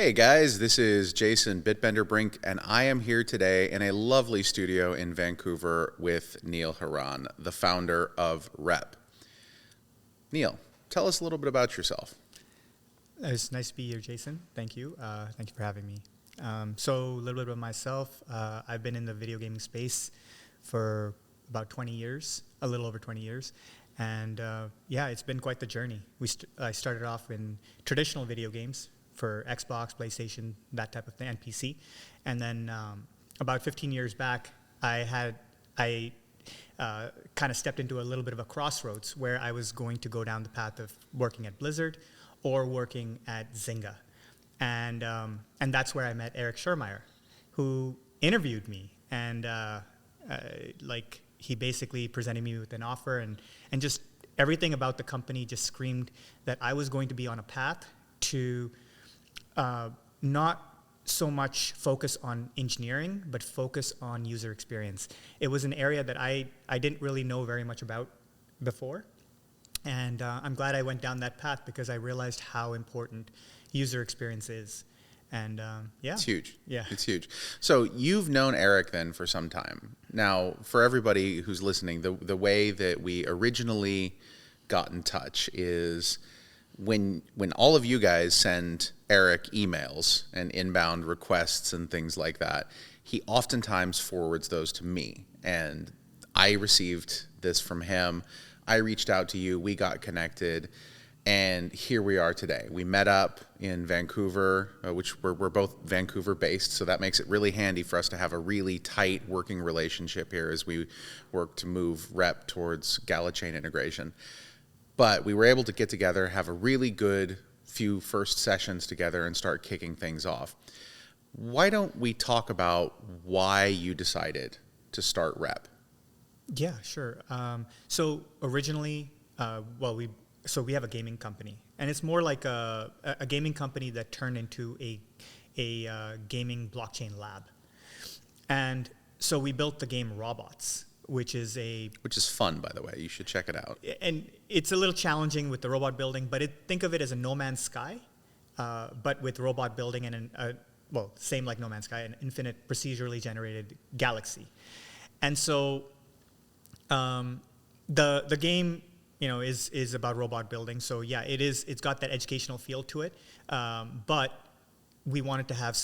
Hey guys, this is Jason Bitbender Brink, and I am here today in a lovely studio in Vancouver with Neil Haran, the founder of Rep. Neil, tell us a little bit about yourself. It's nice to be here, Jason. Thank you. Thank you for having me. So a little bit about myself. I've been in the video gaming space for about 20 years, a little over 20 years. And yeah, it's been quite the journey. I started off in traditional video games for Xbox, PlayStation, that type of thing, and PC. And then about 15 years back, I kind of stepped into a little bit of a crossroads where I was going to go down the path of working at Blizzard or working at Zynga. And that's where I met Eric Schurmeyer, who interviewed me. And he basically presented me with an offer, and just everything about the company just screamed that I was going to be on a path to not so much focus on engineering, but focus on user experience. It was an area that I didn't really know very much about before. And I'm glad I went down that path because I realized how important user experience is. And yeah. It's huge. Yeah. It's huge. So you've known Eric then for some time. Now, for everybody who's listening, the way that we originally got in touch is when all of you guys send Eric emails and inbound requests and things like that, he oftentimes forwards those to me. And I received this from him. I reached out to you. We got connected. And here we are today. We met up in Vancouver, which we're both Vancouver-based, so that makes it really handy for us to have a really tight working relationship here as we work to move Rep towards GalaChain integration. But we were able to get together, have a really good few first sessions together, and start kicking things off. Why don't we talk about why you decided to start Rep? Yeah, sure. So originally, we have a gaming company, and it's more like a gaming company that turned into a gaming blockchain lab. And so we built the game Robots, which is fun, by the way. You should check it out. And it's a little challenging with the robot building, but think of it as a No Man's Sky, but with robot building and same like No Man's Sky, an infinite procedurally generated galaxy. And so the game, is about robot building. So yeah, it's got that educational feel to it, but we wanted to have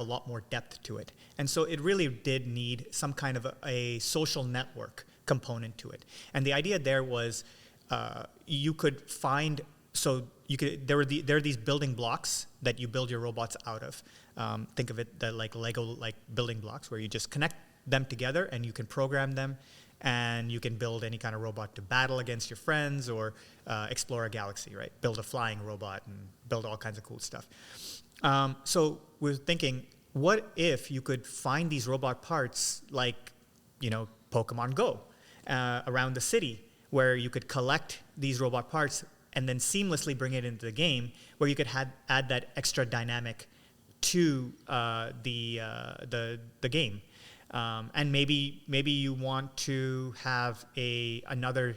a lot more depth to it. And so it really did need some kind of a social network component to it. And the idea there was there are these building blocks that you build your robots out of. Think of it like Lego building blocks where you just connect them together and you can program them, and you can build any kind of robot to battle against your friends or explore a galaxy, right? Build a flying robot and build all kinds of cool stuff. So we're thinking, what if you could find these robot parts like, Pokemon Go around the city, where you could collect these robot parts and then seamlessly bring it into the game, where you could add that extra dynamic to the game. And maybe you want to have you want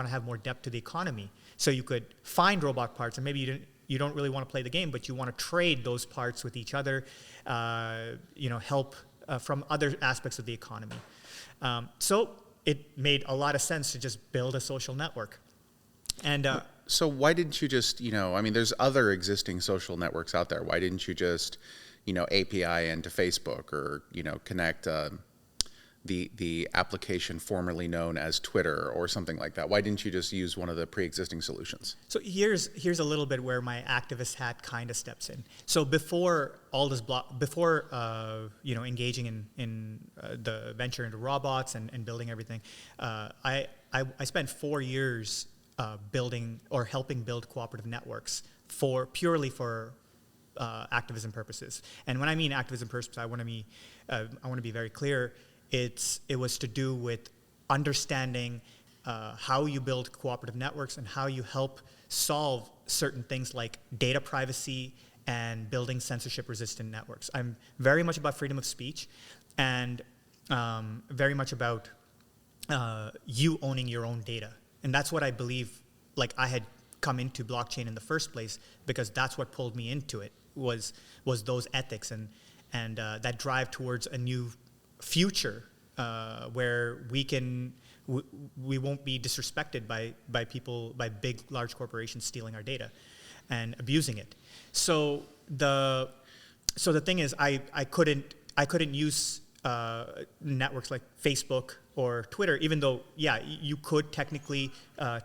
to have more depth to the economy. So you could find robot parts, and maybe you don't really want to play the game, but you want to trade those parts with each other, help from other aspects of the economy. So it made a lot of sense to just build a social network. And so why didn't you just, there's other existing social networks out there. Why didn't you just API into Facebook or, connect the application formerly known as Twitter or something like that? Why didn't you just use one of the pre-existing solutions? So here's a little bit where my activist hat kind of steps in. So before all this engaging in the venture into robots and building everything, I spent 4 years building or helping build cooperative networks purely for activism purposes. And when I mean activism purposes, I want to be very clear. It was to do with understanding how you build cooperative networks and how you help solve certain things like data privacy and building censorship-resistant networks. I'm very much about freedom of speech and very much about you owning your own data. And that's what I believe I had come into blockchain in the first place, because that's what pulled me into it, was those ethics and that drive towards a new future where we won't be disrespected by people, by big, large corporations stealing our data and abusing it. So the thing is, I couldn't use networks like Facebook or Twitter, even though, yeah, you could technically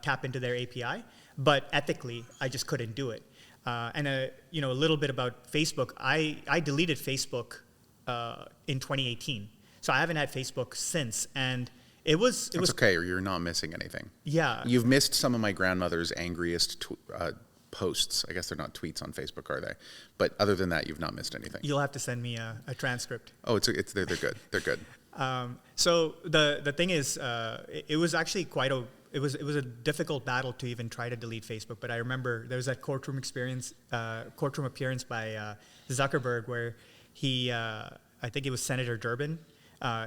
tap into their API, but ethically, I just couldn't do it. A little bit about Facebook. I deleted Facebook in 2018, so I haven't had Facebook since, and it was okay. You're not missing anything. Yeah, you've missed some of my grandmother's angriest posts. I guess they're not tweets on Facebook, are they? But other than that, you've not missed anything. You'll have to send me a transcript. Oh, they're good. They're good. So the thing is, it was actually it was a difficult battle to even try to delete Facebook. But I remember there was that courtroom appearance by Zuckerberg where he, I think it was Senator Durbin.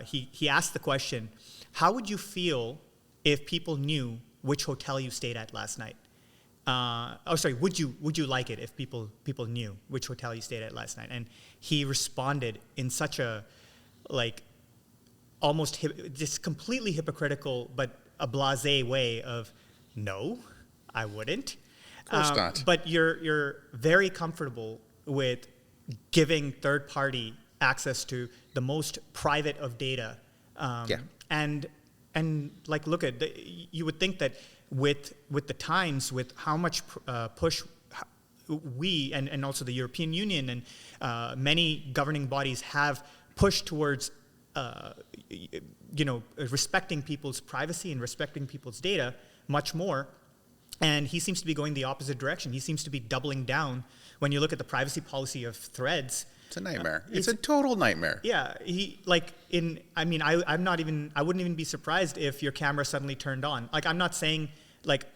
He asked the question, how would you feel if people knew which hotel you stayed at last night? Would you like it if people knew which hotel you stayed at last night? And he responded in such a, like, almost just completely hypocritical, but a blasé way of, no, I wouldn't. Of course not. But you're very comfortable with giving third party access to the most private of data. Yeah. And like, look at you would think that with the times, with how much push we and also the European Union and many governing bodies have pushed towards respecting people's privacy and respecting people's data much more. And he seems to be going the opposite direction. He seems to be doubling down. When you look at the privacy policy of Threads, it's a nightmare. It's a total nightmare. Yeah, I wouldn't even be surprised if your camera suddenly turned on. Like, I'm not saying like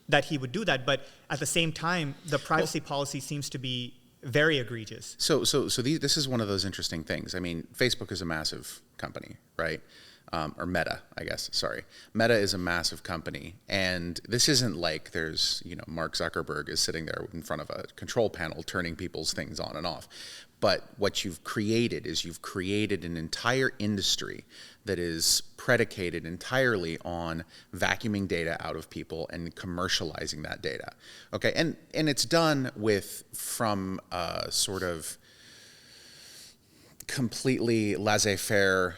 that he would do that, but at the same time, the privacy policy seems to be very egregious. So this is one of those interesting things. I mean, Facebook is a massive company, right? Or Meta, I guess. Sorry, Meta is a massive company, and this isn't like there's Mark Zuckerberg is sitting there in front of a control panel turning people's things on and off. But what you've created is an entire industry that is predicated entirely on vacuuming data out of people and commercializing that data. Okay, and it's done from a sort of completely laissez-faire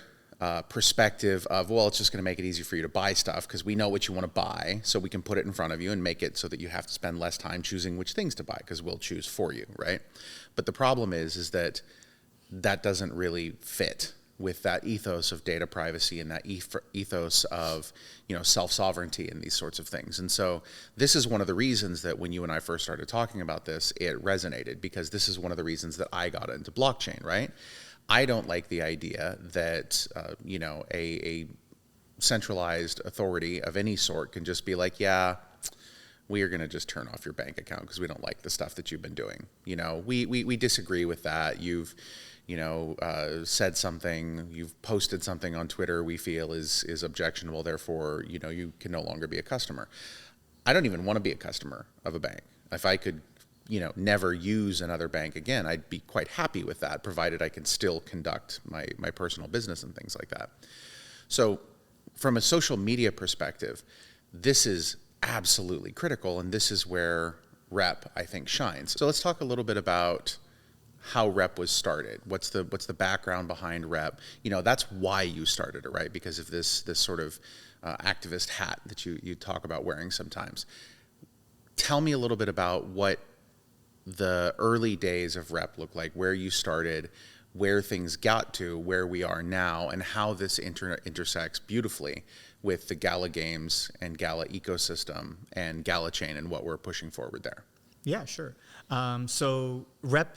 perspective of, well, it's just going to make it easy for you to buy stuff because we know what you want to buy, so we can put it in front of you and make it so that you have to spend less time choosing which things to buy because we'll choose for you, right? But the problem is that doesn't really fit with that ethos of data privacy and that ethos of self-sovereignty and these sorts of things. And so this is one of the reasons that when you and I first started talking about this, it resonated, because this is one of the reasons that I got into blockchain, right? I don't like the idea that a centralized authority of any sort can just be like, yeah, we are going to just turn off your bank account because we don't like the stuff that you've been doing. We disagree with that. You've said something, you've posted something on Twitter we feel is objectionable, therefore you can no longer be a customer. I don't even want to be a customer of a bank. If I could never use another bank again, I'd be quite happy with that, provided I can still conduct my personal business and things like that. So from a social media perspective, this is absolutely critical, and this is where Rep, I think, shines. So let's talk a little bit about how Rep was started. What's the background behind Rep? That's why you started it, right? Because of this sort of activist hat that you talk about wearing sometimes. Tell me a little bit about what the early days of Rep look like, where you started, where things got to, where we are now, and how this intersects beautifully with the Gala Games and Gala ecosystem and GalaChain and what we're pushing forward there. Yeah, sure. So Rep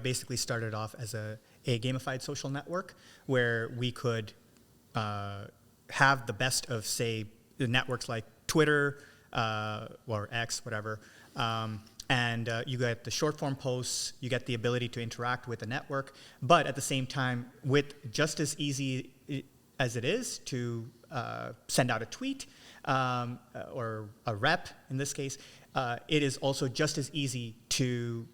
basically started off as a gamified social network where we could have the best of, say, the networks like Twitter or X, whatever. And you get the short form posts, you get the ability to interact with the network, but at the same time, with just as easy as it is to send out a tweet or a rep in this case, it is also just as easy to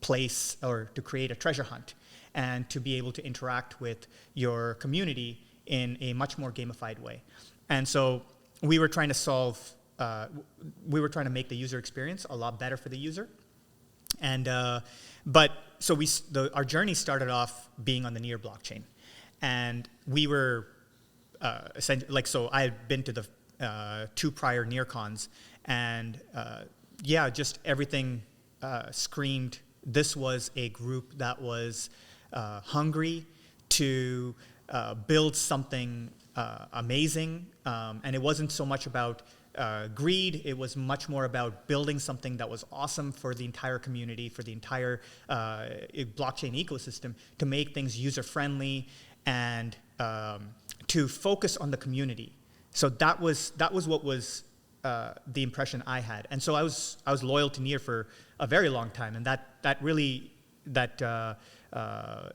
place or to create a treasure hunt and to be able to interact with your community in a much more gamified way. And so we were trying to make the user experience a lot better for the user. And our journey started off being on the Near blockchain, and we were so I had been to the 2 prior NearCons, and just everything screamed. This was a group that was hungry to build something amazing, and it wasn't so much about greed. It was much more about building something that was awesome for the entire community, for the entire blockchain ecosystem, to make things user-friendly and to focus on the community. So that was what was the impression I had, and so I was loyal to Near for a very long time, and that really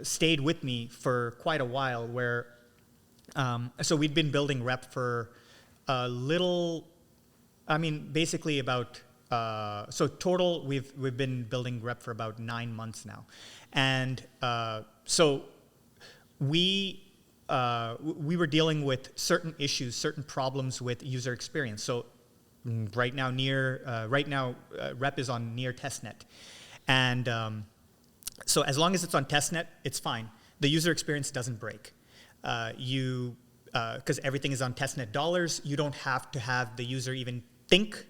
stayed with me for quite a while. Where so we'd been building Rep for a little. I mean, basically about so total we've been building Rep for about 9 months now, and so we were dealing with certain issues, certain problems with user experience. So right now Rep is on Near testnet, and so as long as it's on testnet, it's fine. The user experience doesn't break. Because everything is on testnet dollars, you don't have to have the user even think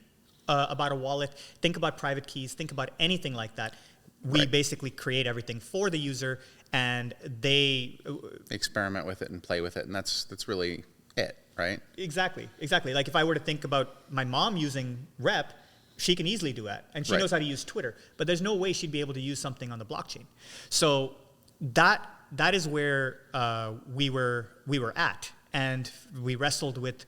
about a wallet, think about private keys, think about anything like that. We basically create everything for the user, and they experiment with it and play with it, and that's really it, right? Exactly. Like if I were to think about my mom using Rep, she can easily do that, and she knows how to use Twitter, but there's no way she'd be able to use something on the blockchain. So that is where we were at, and we wrestled with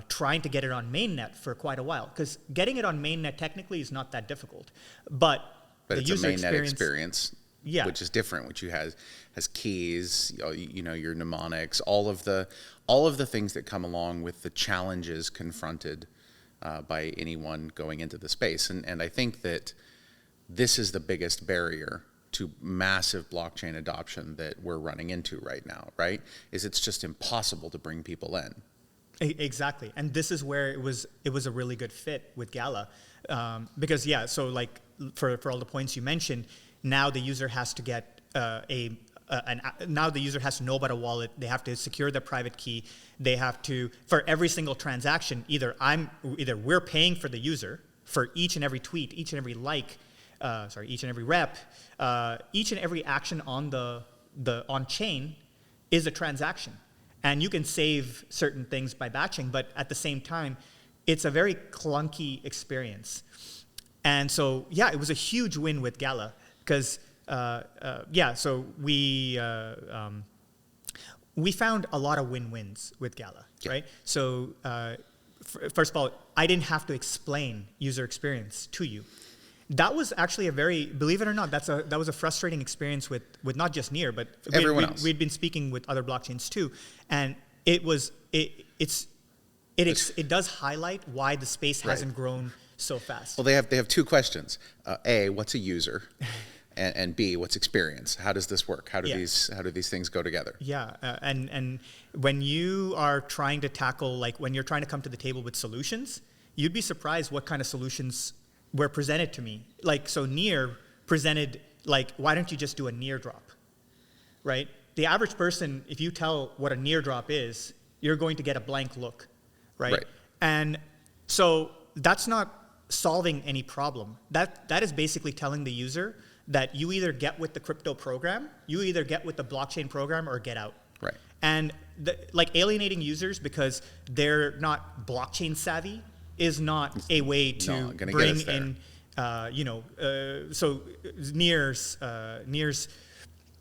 trying to get it on mainnet for quite a while, because getting it on mainnet technically is not that difficult, but the it's user a mainnet experience, yeah, which is different, which has keys, your mnemonics, all of the things that come along with the challenges confronted by anyone going into the space, and I think that this is the biggest barrier to massive blockchain adoption that we're running into right now, right? Is it's just impossible to bring people in. Exactly, and this is where it was a really good fit with Gala, because so like for all the points you mentioned, now the user has to get now the user has to know about a wallet. They have to secure their private key. They have to, for every single transaction, either we're paying for the user for each and every tweet, each and every each and every rep, each and every action on on chain is a transaction. And you can save certain things by batching, but at the same time, it's a very clunky experience. And so, it was a huge win with Gala, because, so we found a lot of win-wins with Gala, right? So, first of all, I didn't have to explain user experience to you. That was actually believe it or not, that was a frustrating experience with not just Near, but everyone else. We'd been speaking with other blockchains too, and it does highlight why the space hasn't grown so fast. Well, they have 2 questions: A, what's a user, and B, what's experience? How does this work? How do these things go together? Yeah, and when you are trying to tackle, like when you're trying to come to the table with solutions, you'd be surprised what kind of solutions were presented to me. Like, so Near presented, like, why don't you just do a Near drop, right? The average person, if you tell what a Near drop is, you're going to get a blank look, right? And so that's not solving any problem. That is basically telling the user that you either get with the crypto program, you either get with the blockchain program, or get out. Right. And like alienating users because they're not blockchain savvy is not a way to bring in, so Near's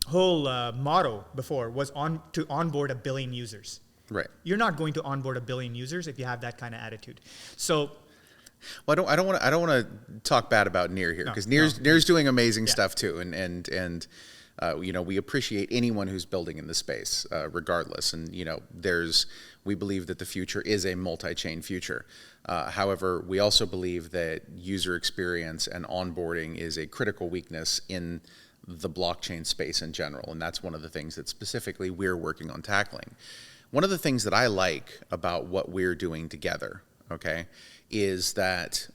whole motto before was to onboard 1 billion users. Right. You're not going to onboard 1 billion users if you have that kind of attitude. So, well, I don't want to talk bad about Near here, because Near's doing amazing stuff too, and We appreciate anyone who's building in the space, regardless. And we believe that the future is a multi-chain future. However, we also believe that user experience and onboarding is a critical weakness in the blockchain space in general, and that's one of the things that specifically we're working on tackling. One of the things that I like about what we're doing together, okay, is that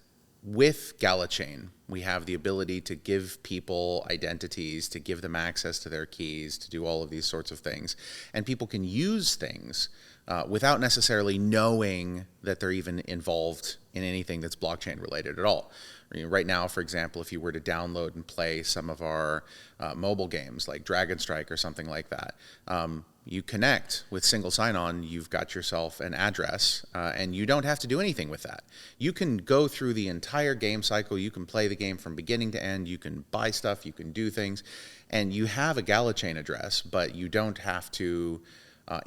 with GalaChain, we have the ability to give people identities, to give them access to their keys, to do all of these sorts of things. And people can use things without necessarily knowing that they're even involved in anything that's blockchain related at all. Right now, for example, if you were to download and play some of our mobile games like Dragon Strike or something like that, you connect with single sign-on, you've got yourself an address, and you don't have to do anything with that. You can go through the entire game cycle, you can play the game from beginning to end, you can buy stuff, you can do things, and you have a GalaChain address, but you don't have to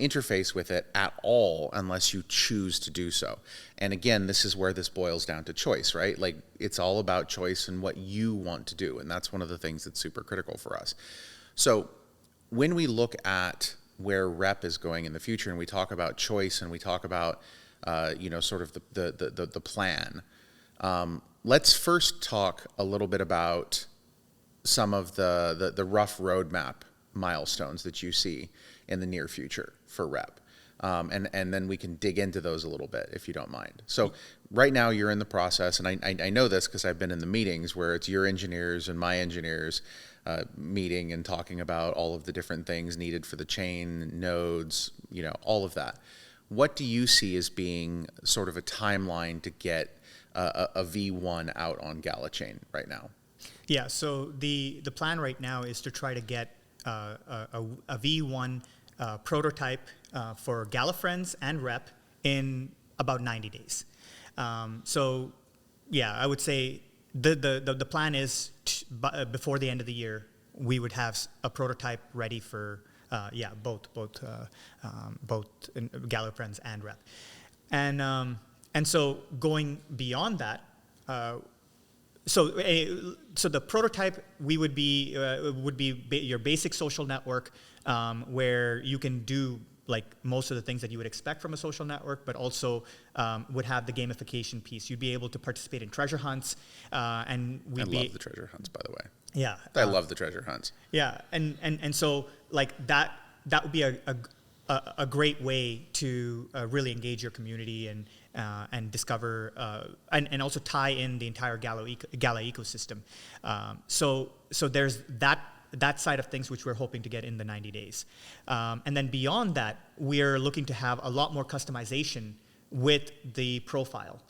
interface with it at all unless you choose to do so. And again, this is where this boils down to choice, right? Like, it's all about choice and what you want to do, and that's one of the things that's super critical for us. So when we look at where Rep is going in the future, and we talk about choice, and we talk about sort of the plan, let's first talk a little bit about some of the rough roadmap milestones that you see in the near future for Rep. And then we can dig into those a little bit, if you don't mind. So right now you're in the process, and I know this because I've been in the meetings where it's your engineers and my engineers meeting and talking about all of the different things needed for the chain, nodes, all of that. What do you see as being sort of a timeline to get a V1 out on GalaChain right now? Yeah, so the plan right now is to try to get a V1 prototype for Gala Friends and Rep in about 90 days. So yeah, I would say the plan is before the end of the year, we would have a prototype ready for both Gala Friends and Rep. And so going beyond that, so the prototype would be your basic social network, where you can do like most of the things that you would expect from a social network, but also would have the gamification piece. You'd be able to participate in treasure hunts, and I love the treasure hunts, by the way. Yeah, I love the treasure hunts. Yeah, and so like that would be a great way to really engage your community and discover and also tie in the entire Gala ecosystem. So there's that side of things which we're hoping to get in the 90 days. And then beyond that, we're looking to have a lot more customization with the profile.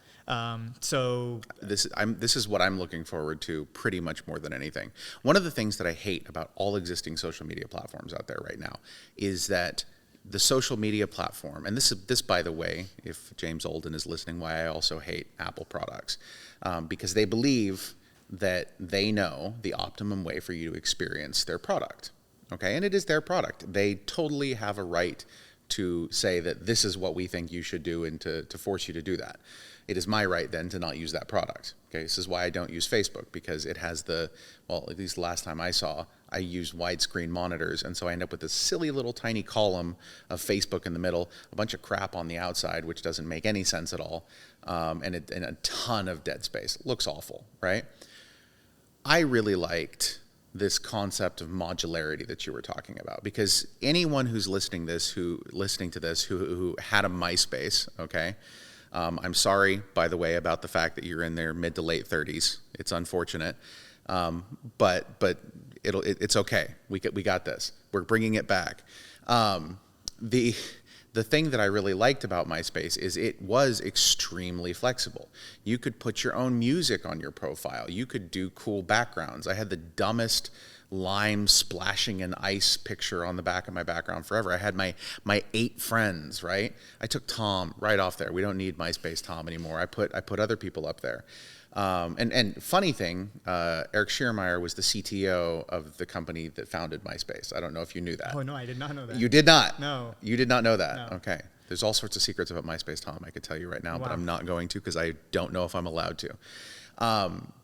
So this is what I'm looking forward to pretty much more than anything. One of the things that I hate about all existing social media platforms out there right now is that the social media platform, and this by the way, if James Olden is listening, why I also hate Apple products, because they believe that they know the optimum way for you to experience their product. Okay, and it is their product. They totally have a right to say that this is what we think you should do and to force you to do that. It is my right then to not use that product. Okay, this is why I don't use Facebook, because it has at least last time I saw, I used widescreen monitors, and so I end up with this silly little tiny column of Facebook in the middle, a bunch of crap on the outside, which doesn't make any sense at all, and a ton of dead space. It looks awful, right? I really liked this concept of modularity that you were talking about, because anyone who's listening to this who had a MySpace, okay, I'm sorry, by the way, about the fact that you're in their mid to late 30s. It's unfortunate, but it's okay. We got this. We're bringing it back. The thing that I really liked about MySpace is it was extremely flexible. You could put your own music on your profile. You could do cool backgrounds. I had the dumbest lime splashing in ice picture on the back of my background forever. I had my 8 friends, right? I took Tom right off there. We don't need MySpace Tom anymore. I put other people up there. And funny thing, Eric Schiermeier was the CTO of the company that founded MySpace. I don't know if you knew that. Oh, no, I did not know that. You did not? No. You did not know that? No. Okay. There's all sorts of secrets about MySpace, Tom, I could tell you right now, but Wow. I'm not going to because I don't know if I'm allowed to.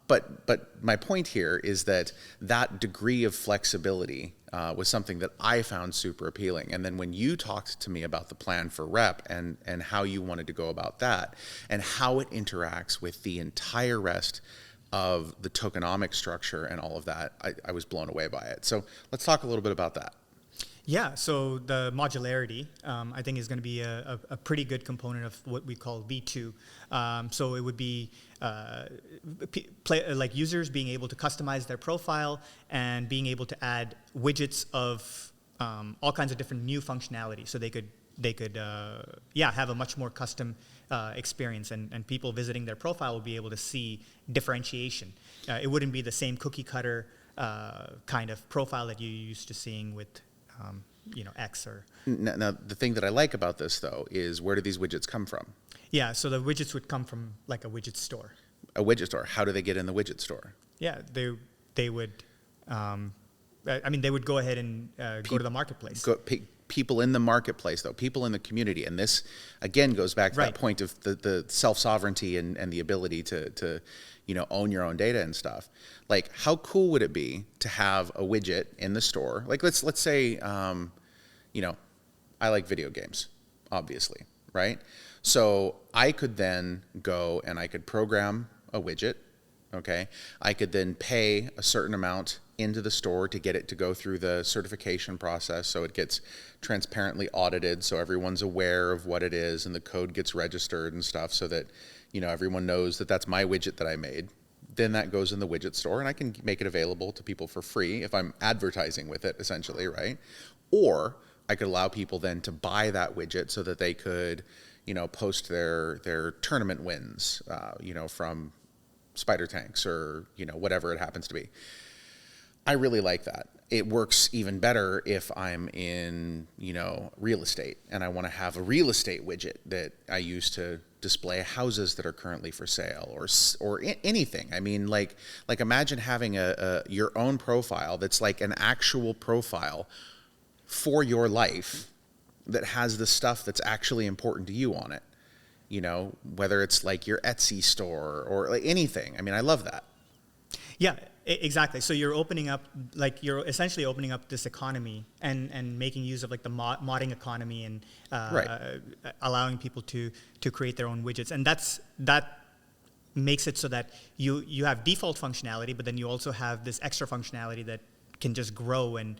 But my point here is that that degree of flexibility was something that I found super appealing. And then when you talked to me about the plan for Rep and how you wanted to go about that and how it interacts with the entire rest of the tokenomic structure and all of that, I was blown away by it. So let's talk a little bit about that. Yeah, so the modularity, I think, is going to be a pretty good component of what we call V2. So it would be like users being able to customize their profile and being able to add widgets of all kinds of different new functionality. So they could have a much more custom experience, and people visiting their profile will be able to see differentiation. It wouldn't be the same cookie cutter kind of profile that you're used to seeing with X or... Now, the thing that I like about this, though, is where do these widgets come from? Yeah, so the widgets would come from like a widget store. A widget store. How do they get in the widget store? Yeah, they would... they would go ahead and go to the marketplace. People in the marketplace, though, people in the community. And this, again, goes back to that point of the self-sovereignty and the ability to own your own data and stuff. Like, how cool would it be to have a widget in the store? Like, let's say, I like video games, obviously, right? So I could then go and I could program a widget, okay? I could then pay a certain amount into the store to get it to go through the certification process, so it gets transparently audited, so everyone's aware of what it is, and the code gets registered and stuff, so that everyone knows that that's my widget that I made. Then that goes in the widget store, and I can make it available to people for free if I'm advertising with it, essentially, right? Or I could allow people then to buy that widget so that they could, post their tournament wins, from spider tanks or whatever it happens to be. I really like that. It works even better if I'm in, real estate and I want to have a real estate widget that I use to display houses that are currently for sale or anything. I mean, like imagine having your own profile that's like an actual profile for your life that has the stuff that's actually important to you on it. Whether it's like your Etsy store or like anything. I mean, I love that. Yeah, exactly. So you're essentially opening up this economy and making use of like the modding economy and allowing people to create their own widgets. And that makes it so that you have default functionality, but then you also have this extra functionality that can just grow and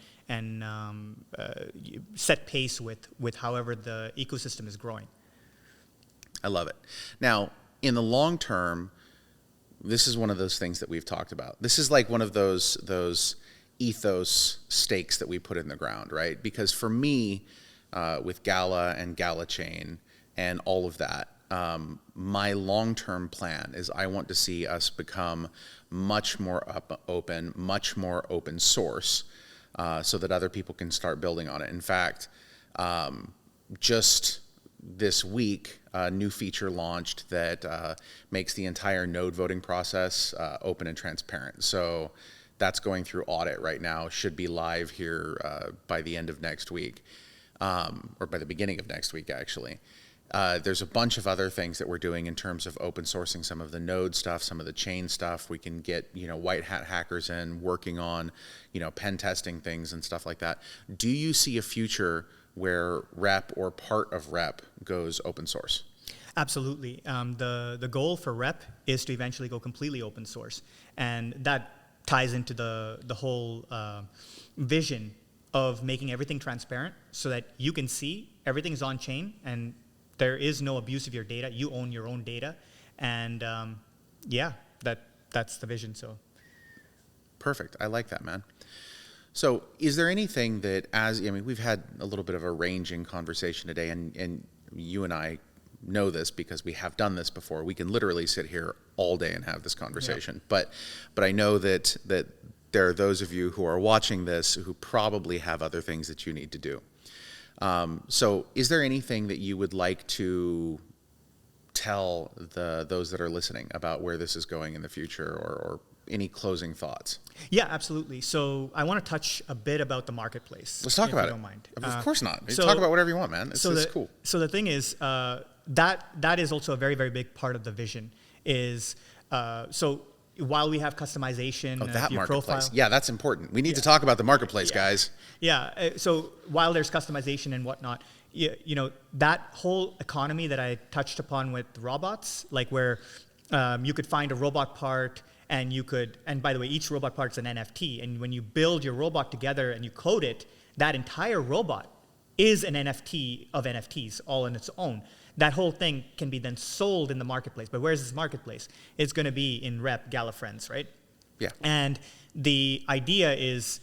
set pace with however the ecosystem is growing. I love it. Now, in the long term, this is one of those things that we've talked about. This is like one of those ethos stakes that we put in the ground, right? Because for me, with Gala and GalaChain and all of that, my long-term plan is I want to see us become much more open, much more open source, so that other people can start building on it. In fact, just this week, a new feature launched that makes the entire node voting process open and transparent. So that's going through audit right now, should be live here by the end of next week, or by the beginning of next week, actually. There's a bunch of other things that we're doing in terms of open sourcing some of the node stuff, some of the chain stuff. We can get, white hat hackers in working on, pen testing things and stuff like that. Do you see a future where Rep or part of Rep goes open source? Absolutely. The goal for Rep is to eventually go completely open source. And that ties into the whole vision of making everything transparent so that you can see everything's on chain and there is no abuse of your data. You own your own data. And that's the vision. So perfect. I like that, man. So is there anything that we've had a little bit of a ranging conversation today, and you and I know this because we have done this before. We can literally sit here all day and have this conversation. Yep. But I know that there are those of you who are watching this who probably have other things that you need to do. So is there anything that you would like to tell those that are listening about where this is going in the future or any closing thoughts? Yeah, absolutely. So I want to touch a bit about the marketplace. Let's talk about it. Don't mind. Of course not. So, talk about whatever you want, man. It's cool. So the thing is, that is also a very, very big part of the vision. Is so while we have customization that of your marketplace. profile, Yeah, that's important. We need to talk about the marketplace, guys. Yeah. So while there's customization and whatnot, you know, that whole economy that I touched upon with robots, like where you could find a robot part and by the way, each robot part's an NFT. And when you build your robot together and you code it, that entire robot is an NFT of NFTs all on its own. That whole thing can be then sold in the marketplace. But where's this marketplace? It's going to be in Rep, Gala Friends, right? Yeah. And the idea is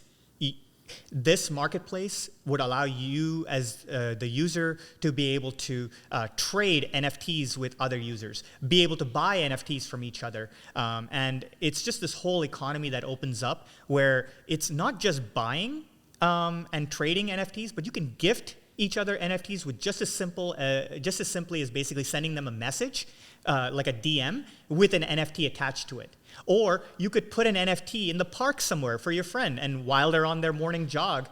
this marketplace would allow you as the user to be able to trade NFTs with other users, be able to buy NFTs from each other. And it's just this whole economy that opens up where it's not just buying and trading NFTs, but you can gift each other NFTs with just as simply as basically sending them a message, like a DM, with an NFT attached to it. Or you could put an NFT in the park somewhere for your friend, and while they're on their morning jog,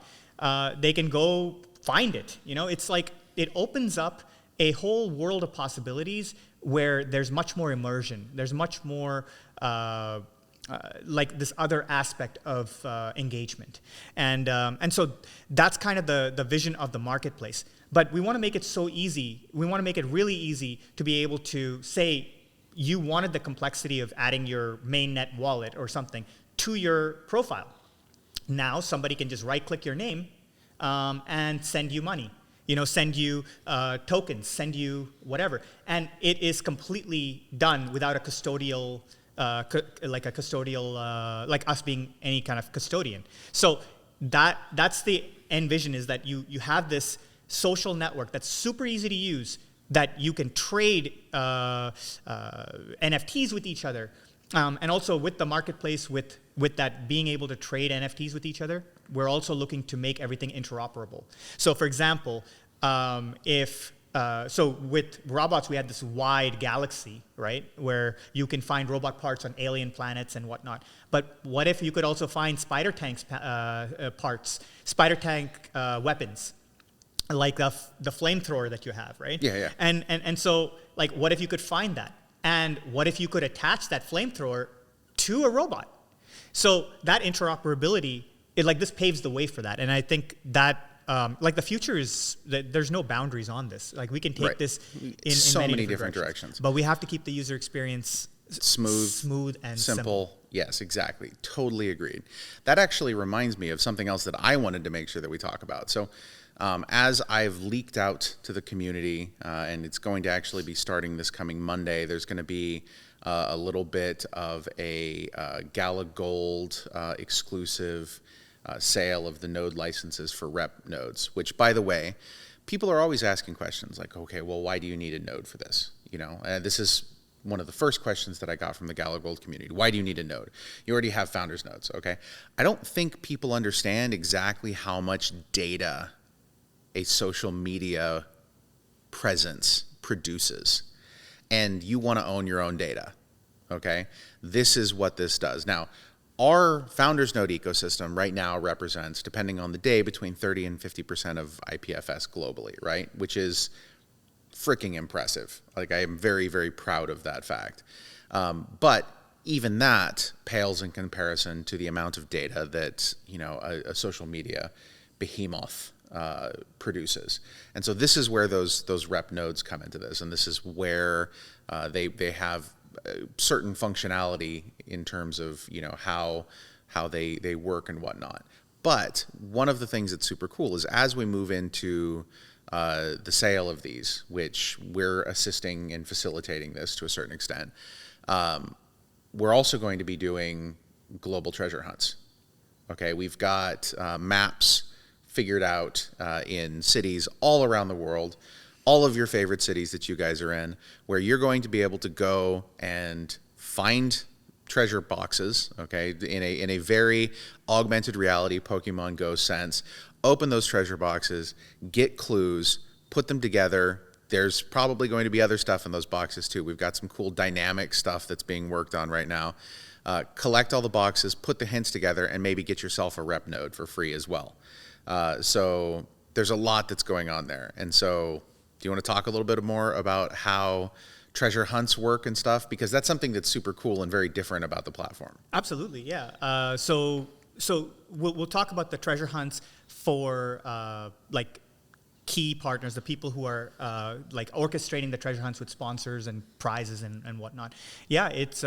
they can go find it. You know, it's like it opens up a whole world of possibilities where there's much more immersion. There's much more like this other aspect of engagement. And so that's kind of the vision of the marketplace. But we want to make it so easy. We want to make it really easy to be able to say you wanted the complexity of adding your mainnet wallet or something to your profile. Now somebody can just right-click your name and send you money. You know, send you tokens, send you whatever. And it is completely done without a custodial like us being any kind of custodian. So that's the end vision, is that you have this social network that's super easy to use, that you can trade NFTs with each other. And also with the marketplace, with that being able to trade NFTs with each other, we're also looking to make everything interoperable. So for example, so with robots, we had this wide galaxy, right, where you can find robot parts on alien planets and whatnot. But what if you could also find spider tanks parts, spider tank weapons, like the flamethrower that you have, right? Yeah. And so, like, what if you could find that? And what if you could attach that flamethrower to a robot? So that interoperability, this paves the way for that. And I think that the future is that there's no boundaries on this. Like, we can take this in so many different directions. But we have to keep the user experience smooth and simple. Yes, exactly. Totally agreed. That actually reminds me of something else that I wanted to make sure that we talk about. So as I've leaked out to the community, and it's going to actually be starting this coming Monday, there's going to be a little bit of a Gala Gold exclusive sale of the node licenses for Rep nodes, which, by the way, people are always asking questions like, okay, well, why do you need a node for this? You know, this is one of the first questions that I got from the Gala Gold community. Why do you need a node? You already have founders nodes, okay? I don't think people understand exactly how much data a social media presence produces, and you want to own your own data, okay? This is what this does. Now, our Founders Node ecosystem right now represents, depending on the day, between 30 and 50% of IPFS globally, right? Which is freaking impressive. Like, I am very, very proud of that fact. But even that pales in comparison to the amount of data that, you know, a social media behemoth produces. And so this is where those Rep nodes come into this, and this is where they have certain functionality in terms of, you know, how they work and whatnot. But one of the things that's super cool is as we move into the sale of these, which we're assisting and facilitating this to a certain extent, we're also going to be doing global treasure hunts. Okay, we've got maps figured out in cities all around the world, all of your favorite cities that you guys are in, where you're going to be able to go and find treasure boxes, okay, in a very augmented reality Pokemon Go sense. Open those treasure boxes, get clues, put them together, there's probably going to be other stuff in those boxes too. We've got some cool dynamic stuff that's being worked on right now. Collect all the boxes, put the hints together, and maybe get yourself a rep node for free as well. So there's a lot that's going on there. And so do you want to talk a little bit more about how treasure hunts work and stuff? Because that's something that's super cool and very different about the platform. Absolutely, yeah. So we'll talk about the treasure hunts for like key partners, the people who are like orchestrating the treasure hunts with sponsors and prizes and whatnot. Yeah, it's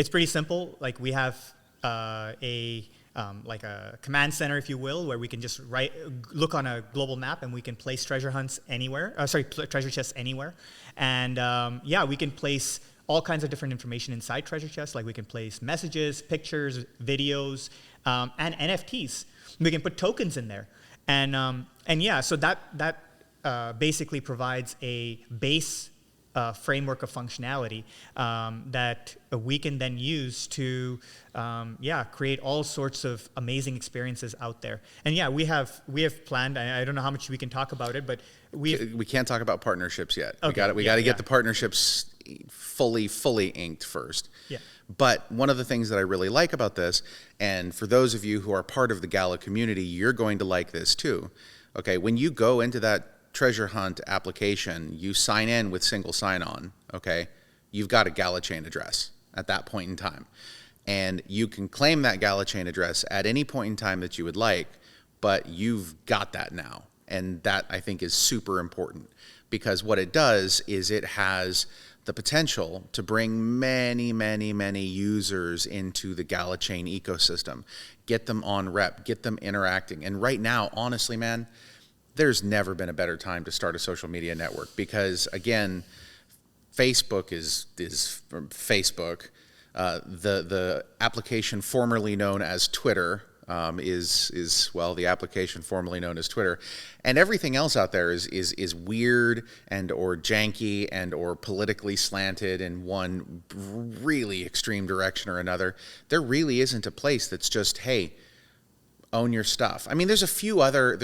pretty simple. Like we have like a command center, if you will, where we can just look on a global map and we can place treasure hunts anywhere. Treasure chests anywhere, and yeah, we can place all kinds of different information inside treasure chests. Like we can place messages, pictures, videos, and NFTs. We can put tokens in there. And yeah, so that basically provides a base framework of functionality that we can then use to create all sorts of amazing experiences out there. And yeah, we have planned. I don't know how much we can talk about it, but we can't talk about partnerships yet. Okay, we got to get the partnerships fully inked first. Yeah. But one of the things that I really like about this, and for those of you who are part of the Gala community, you're going to like this too. Okay, when you go into that treasure hunt application, you sign in with single sign-on, okay? You've got a GalaChain address at that point in time. And you can claim that GalaChain address at any point in time that you would like, but you've got that now. And that, I think, is super important, because what it does is it has the potential to bring many users into the GalaChain ecosystem, get them on rep, get them interacting. And right now, honestly, man, there's never been a better time to start a social media network, because again, Facebook is Facebook. The application formerly known as Twitter is the application formerly known as Twitter, and everything else out there is weird and or janky and or politically slanted in one really extreme direction or another. There really isn't a place that's just, hey, own your stuff. I mean, there's a few other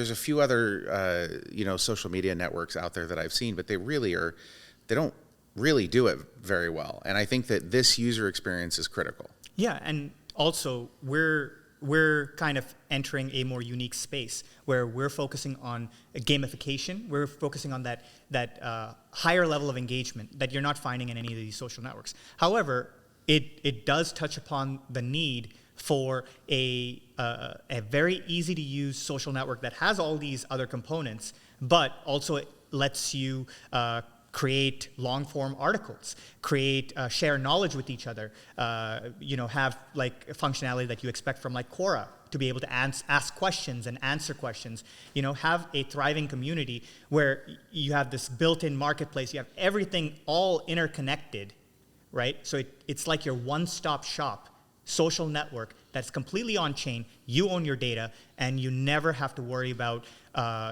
social media networks out there that I've seen, but they don't really do it very well. And I think that this user experience is critical. Yeah, and also we're kind of entering a more unique space where we're focusing on gamification. We're focusing on that higher level of engagement that you're not finding in any of these social networks. However, it does touch upon the need for a very easy to use social network that has all these other components, but also it lets you create long-form articles, share knowledge with each other, have like functionality that you expect from like Quora to be able to ask questions and answer questions, have a thriving community where you have this built-in marketplace, you have everything all interconnected, right? So it's like your one-stop shop social network that's completely on-chain. You own your data, and you never have to worry about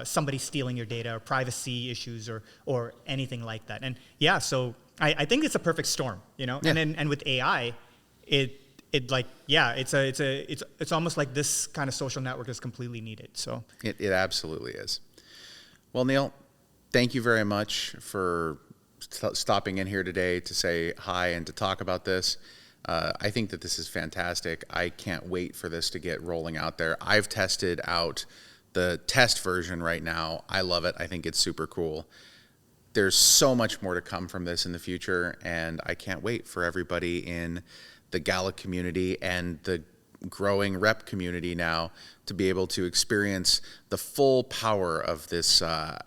somebody stealing your data or privacy issues or anything like that. And yeah, so I think it's a perfect storm, Yeah. And with AI, it's almost like this kind of social network is completely needed. So it absolutely is. Well, Neil, thank you very much for stopping in here today to say hi and to talk about this. I think that this is fantastic. I can't wait for this to get rolling out there. I've tested out the test version right now. I love it. I think it's super cool. There's so much more to come from this in the future, and I can't wait for everybody in the Gala community and the growing rep community now to be able to experience the full power of this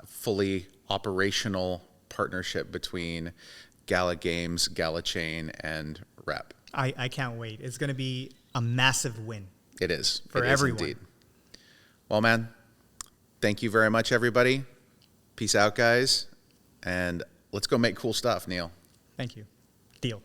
fully operational partnership between Gala Games, GalaChain, and Rep. I can't wait. It's going to be a massive win. It is. For everyone. Indeed. Well, man, thank you very much, everybody. Peace out, guys. And let's go make cool stuff, Neil. Thank you. Deal.